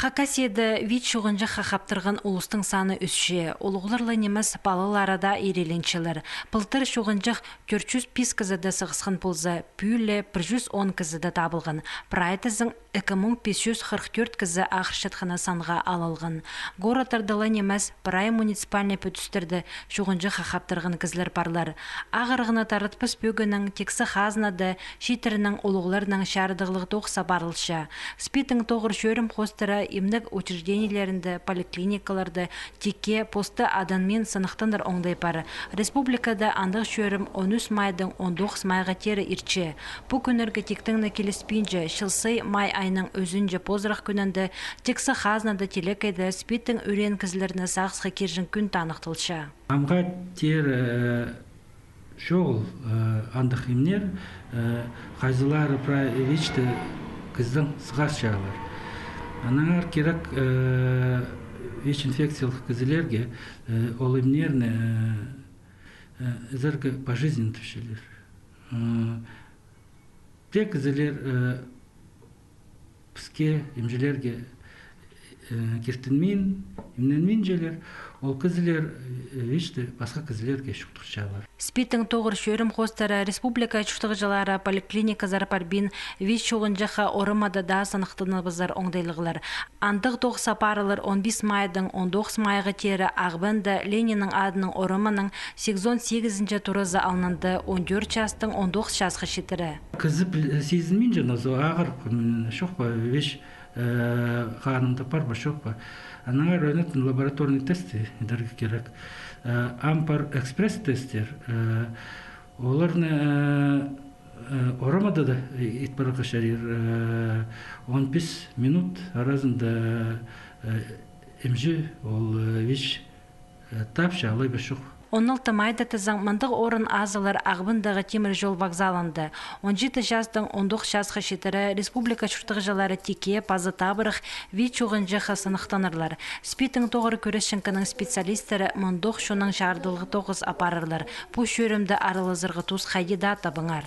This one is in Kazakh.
Хакасияда вит шуғынжы хақаптырған ұлыстың саны үсше. Олығыларлы немес балаларада ереленчілер. Пылтыр шуғынжық 400 пис кізіді сығысқын пұлзы, пүйлі 110 кізіді табылған. Прайтызың 2544 кізі ақыршытқына санға алылған. Горатардылы немес прай муниципальный пөтістірді шуғынжы хақаптырған кізлер парлар. Ағырғына тарытпыс бөгінің тексі хазнады, шитерінің олығыларының шардығылығы тоқса барылша. Спитің тоғыр шөрім қостыра имнік учрежденияларында, поликлиникаларда теке посты аданмен сынықтындар оңдай пары. Республикада андық шөрім 13 майдың 19 майға тері ирче. Бұ күнерге тектіңні келеспейінже шылсый май айның өзінже позырақ күнінді тексі хазнады телекайды спиттің өрен кізілеріне сағысқа кержін күн танықтылша. Амға тер шоғыл андық имнер қайзылары правичті кіздің сығас жағылар. Анаңар керек ВИЧ-инфекциялық кізілерге ол имнерні зәргі пожизненно түшелер. Те кізілер піске имжелерге кертінмен, имненмен желер, ол кізілер ВИЧ-ті басқа кізілерге шүктұршалар. Спиттің тоғыр шөрім қостары республика чүштіғі жылары поликлиника зарпарбин ВИЧ шоғынжаға орымада да санықтыны бізар оңдайлығылар. Андық тоғы сапарылар 15 майдың 19 майғы тері ағбынды Ленинің адының орымының 88-ші тұрызы алынынды 14 частың 19 жасқы шетірі. Кізіп сезінмен жаназы ағыр шоқпа ВИЧ қанымда бар ба шоқпа. Анаңар өнетін лабораторный тесті дәргі керек. Ампар экспресс-тестер, оларны орамада да итбарақы шарир 15 минут аразында емжі ол ВИЧ тапшы алай ба шоқ. 16 майда тізің мындық орын азылар ағбындағы темір жол вокзалында. 17 жастың 19 жасқы шетірі республика шүртіғі жылары теке, пазы табырық, ВИЧ оғынжы қасынықтанырлар. Спиттің тоғыр көрішінкінің специалистері мұндық шуның жардылығы тоғыз апарырлар. Бұл шөрімді арылызырғы туз қайдеда табыңар.